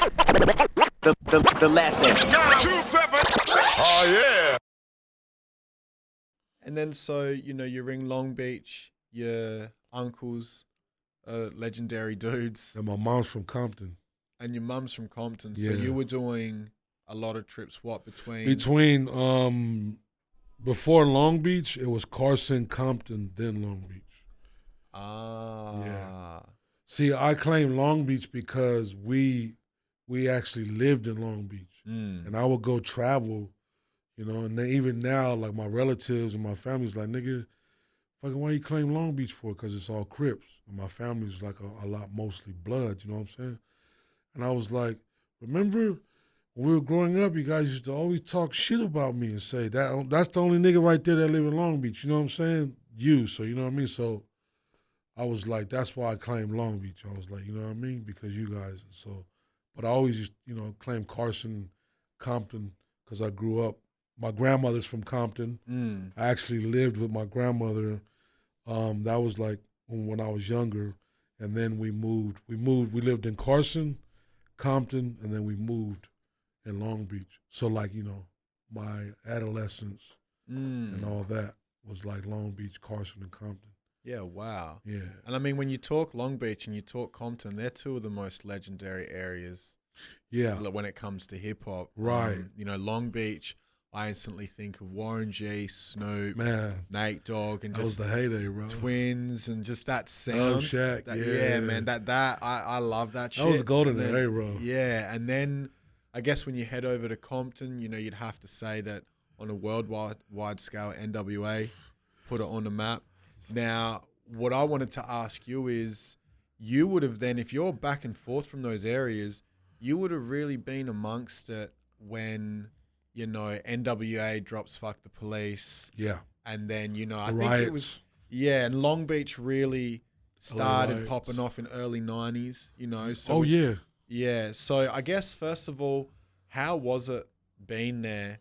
The lesson. Oh, yeah. And then so, you're in Long Beach, your uncles are legendary dudes, And my mom's from Compton. and your mum's from Compton. So Yeah. you were doing a lot of trips, between? Before Long Beach, it was Carson, Compton, then Long Beach. Ah. Yeah. See, I claim Long Beach because we actually lived in Long Beach. And I would go travel, and then even now, like my relatives and my family's like, nigga, fucking why you claim Long Beach for? Because it's all Crips. And my family's like a lot mostly Bloods, you know what I'm saying? And I was like, remember when we were growing up, you guys used to always talk shit about me and say, that's the only nigga right there that live in Long Beach, you know what I'm saying? So you know what I mean? So I was like, that's why I claim Long Beach. I was like, you know what I mean? Because you guys. So, but I always used, claim Carson, Compton, because I grew up. My grandmother's from Compton. I actually lived with my grandmother. That was like when I was younger. And then we moved. We lived in Carson, Compton, and then we moved in Long Beach. So like, my adolescence and all that was like Long Beach, Carson, and Compton. Yeah, wow. Yeah. And I mean, when you talk Long Beach and you talk Compton, they're two of the most legendary areas. Yeah. When it comes to hip hop. Right. Long Beach, I instantly think of Warren G, Snoop, Man. Nate Dogg, and that just was the heyday, bro. Twins, and just that sound. Shaq, yeah, man. I love that shit. That was golden era, bro. Yeah, and then I guess when you head over to Compton, you'd have to say that on a worldwide scale, NWA put it on the map. Now, what I wanted to ask you is, you would have then, if you're back and forth from those areas, you would have really been amongst it when, NWA drops Fuck the Police. Yeah. And then, I The think riots. it was, and Long Beach really started popping off in early 90s, So yeah. Yeah. So I guess, first of all, how was it being there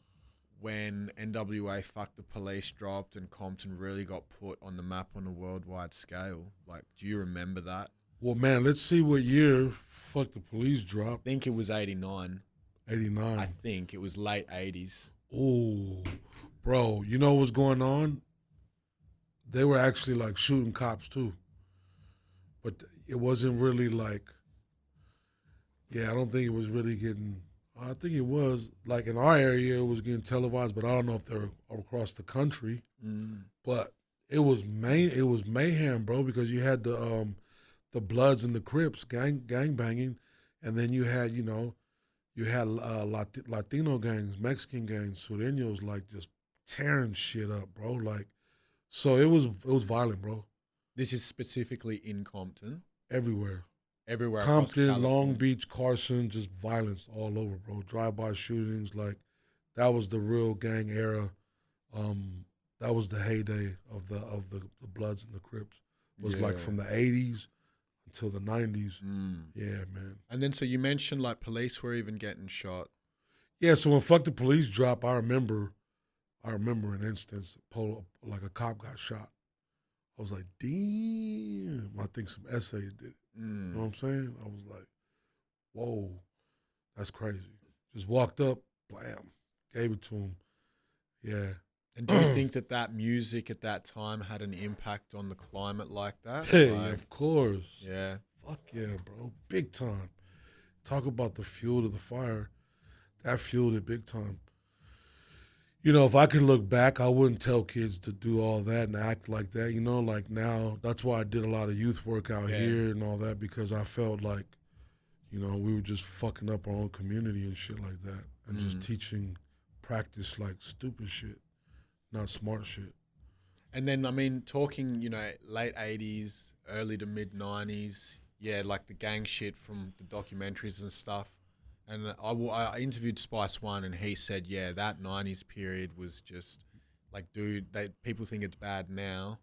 when NWA Fuck the Police dropped and Compton really got put on the map on a worldwide scale? Like, do you remember that? Well, man, let's see what year Fuck the Police dropped. I think it was 89. 89. I think it was late 80s. Oh, bro, you know what's going on? They were actually like shooting cops too. But it wasn't really like, I don't think it was really getting, I think it was, like in our area, it was getting televised, but I don't know if they were across the country. But it was mayhem, bro, because you had the Bloods and the Crips gang banging, and then you had, Latino gangs, Mexican gangs, Sureños, like just tearing shit up, bro. Like, so it was violent, bro. This is specifically in Compton? Everywhere. Everywhere. Compton, Long Beach, Carson, just violence all over, bro. Drive-by shootings, like that was the real gang era. That was the heyday of the Bloods and the Crips. It was like from the 80s until the 90s. Yeah, man. And then so you mentioned like police were even getting shot. Yeah, so when Fuck the Police dropped, I remember an instance, like a cop got shot. I was like, damn. I think some essays did it. You know what I'm saying? I was like, whoa, that's crazy. Just walked up, blam, gave it to him. Yeah. And do you think that music at that time had an impact on the climate like that? Hey, like, of course. Yeah. Fuck yeah, bro. Big time. Talk about the fuel to the fire. That fueled it big time. If I could look back, I wouldn't tell kids to do all that and act like that, like now. That's why I did a lot of youth work out here and all that, because I felt like, we were just fucking up our own community and shit like that, and just teaching practice like stupid shit, not smart shit. And then, I mean, talking, late 80s, early to mid 90s, like the gang shit from the documentaries and stuff. And I interviewed Spice One, and he said, that 90s period was just like, dude, people think it's bad now.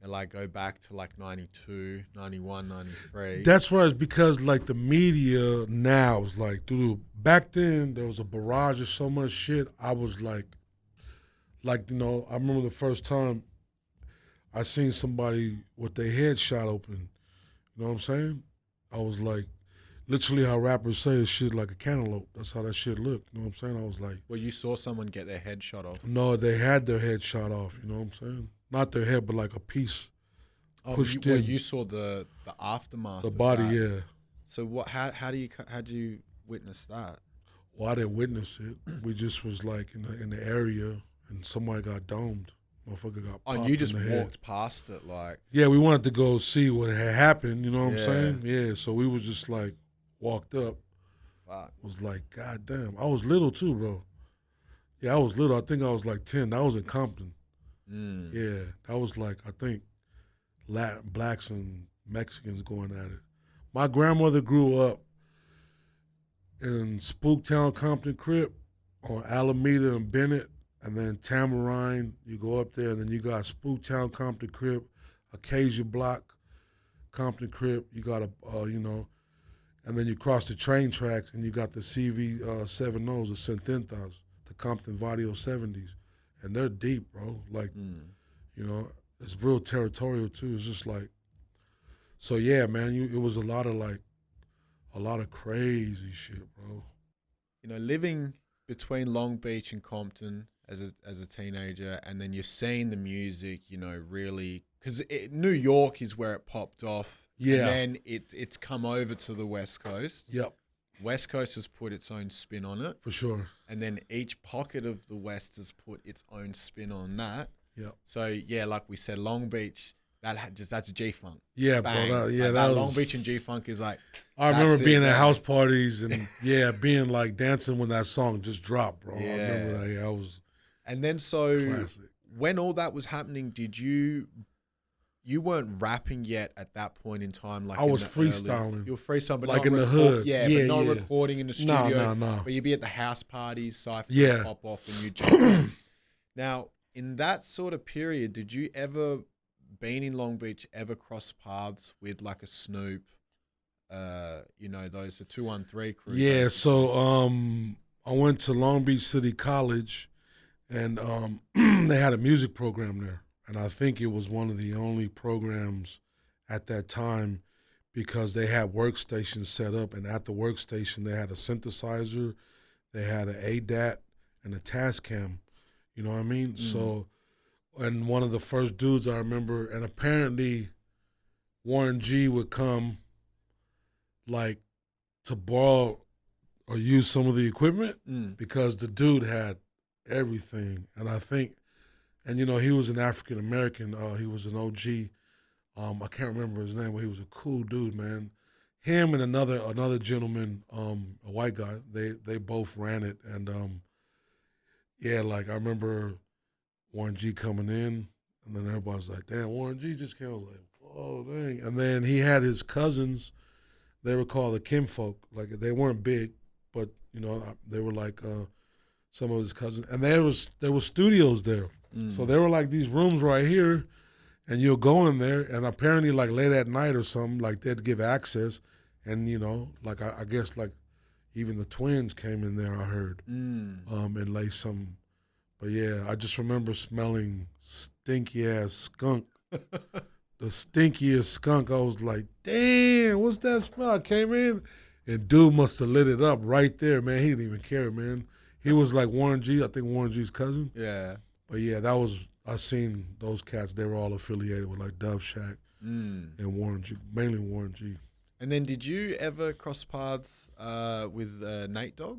And like go back to like 92, 91, 93. That's right. It's because like the media now is like, dude, back then there was a barrage of so much shit. I was like, I remember the first time I seen somebody with their head shot open. You know what I'm saying? I was like, literally how rappers say is shit like a cantaloupe. That's how that shit looked. You know what I'm saying? I was like, Well, you saw someone get their head shot off. no, they had their head shot off. You know what I'm saying? Not their head, but like a piece pushed in. You saw the aftermath. The of body, that. yeah. So what? How do you witness that? Well, I didn't witness it. We just was like in the area, and somebody got domed. Motherfucker got popped. Oh, and you just in the head. walked past it, like. Yeah, we wanted to go see what had happened. You know what I'm Yeah. saying? Yeah. So we was just like walked up. Fuck. Was like, God damn. I was little too, bro. Yeah, I was little. I think I was like 10. That was in Compton. Yeah, that was like, I think blacks and Mexicans going at it. My grandmother grew up in Spooktown, Compton Crip, on Alameda and Bennett, and then Tamarine. You go up there, and then you got Spooktown, Compton Crip, Acacia Block, Compton Crip. You got and then you cross the train tracks, and you got the CV 70s, the Cententas, the Compton Vadio 70s, and they're deep, bro. Like, it's real territorial too. It's just like, so yeah, man. It was a lot of crazy shit, bro. Living between Long Beach and Compton as a teenager, and then you're seeing the music, really, because New York is where it popped off. Yeah. And then it's come over to the West Coast. Yep. West Coast has put its own spin on it. For sure. And then each pocket of the West has put its own spin on that. Yep. So yeah, like we said, Long Beach, that's G-Funk. Yeah, Bang. bro. That That was, Long Beach and G-Funk is like. I remember being at man. house parties and being like dancing when that song just dropped, bro. Yeah. I remember that. Yeah, I was. And then so classic. When all that was happening, did you weren't rapping yet at that point in time? Like I was freestyling. You were freestyling, but like not in the record, hood. yeah, Yeah, but not yeah. recording in the studio. No. But you'd be at the house parties, cypher Yeah. pop off, and you jump in. Now, in that sort of period, did you ever, being in Long Beach, ever cross paths with like a Snoop? Those the 213 crew. Yeah, basically? so I went to Long Beach City College, and they had a music program there. And I think it was one of the only programs at that time because they had workstations set up, and at the workstation they had a synthesizer, they had an ADAT and a Tascam. You know what I mean? Mm. So, and one of the first dudes I remember, and apparently Warren G would come like to borrow or use some of the equipment because the dude had everything. And I think, and he was an African American. He was an OG. I can't remember his name, but he was a cool dude, man. Him and another gentleman, a white guy. They both ran it, and like I remember Warren G coming in, and then everybody's like, "Damn, Warren G just came." I was like, "Whoa, dang!" And then he had his cousins. They were called the Kinfolk. Like they weren't big, but they were like some of his cousins, and there was studios there. So there were like these rooms right here, and you'll go in there, and apparently like late at night or something, like they'd give access, and like I guess like even the twins came in there, I heard, and lay some, but yeah, I just remember smelling stinky ass skunk, the stinkiest skunk. I was like, damn, what's that smell? I came in, and dude must have lit it up right there, man. He didn't even care, man. He was like Warren G, I think Warren G's cousin. Yeah. But yeah, I seen those cats. They were all affiliated with like Dub Shack and Warren G, mainly Warren G. And then did you ever cross paths with Nate Dogg?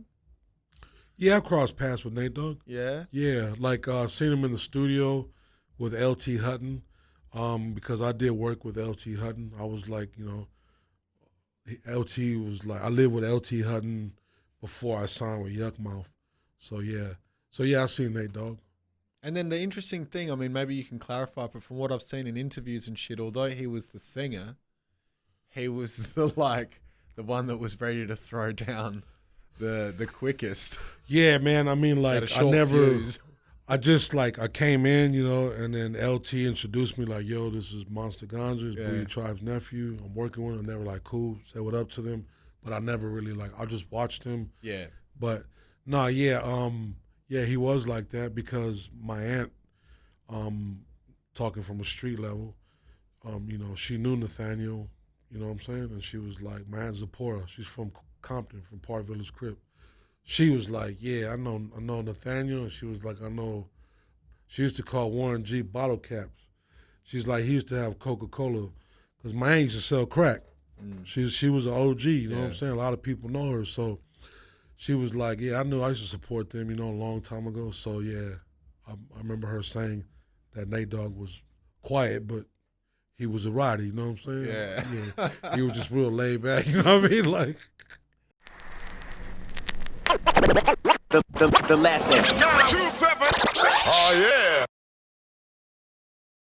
Yeah, I crossed paths with Nate Dogg. Yeah? Yeah, like I've seen him in the studio with LT Hutton because I did work with LT Hutton. I was like, LT was like, I lived with LT Hutton before I signed with Yuck Mouth. So yeah, I seen Nate Dogg. And then the interesting thing, I mean, maybe you can clarify, but from what I've seen in interviews and shit, although he was the singer, he was the one that was ready to throw down the quickest. Yeah, man. I mean, like I just like I came in, and then LT introduced me like, yo, this is Monsta Ganjah, it's Booyah Tribe's nephew. I'm working with him, and they were like, cool, say what up to them. But I never really I just watched him. Yeah. But no, yeah, he was like that because my aunt, talking from a street level, she knew Nathaniel You know what I'm saying? And she was like, my Aunt Zipporah, she's from Compton, from Park Village Crip. She was like, yeah, I know Nathaniel. And she was like, I know, she used to call Warren G bottle caps. She's like, he used to have Coca-Cola, because my aunt used to sell crack. She was an OG, you know what I'm saying? A lot of people know her. So she was like, yeah, I knew I used to support them, you know, a long time ago. So yeah, I remember her saying that Nate Dogg was quiet, but he was a rider, you know what I'm saying? Yeah. He was just real laid back, you know what I mean? Like, The lesson. 927. Oh, yeah.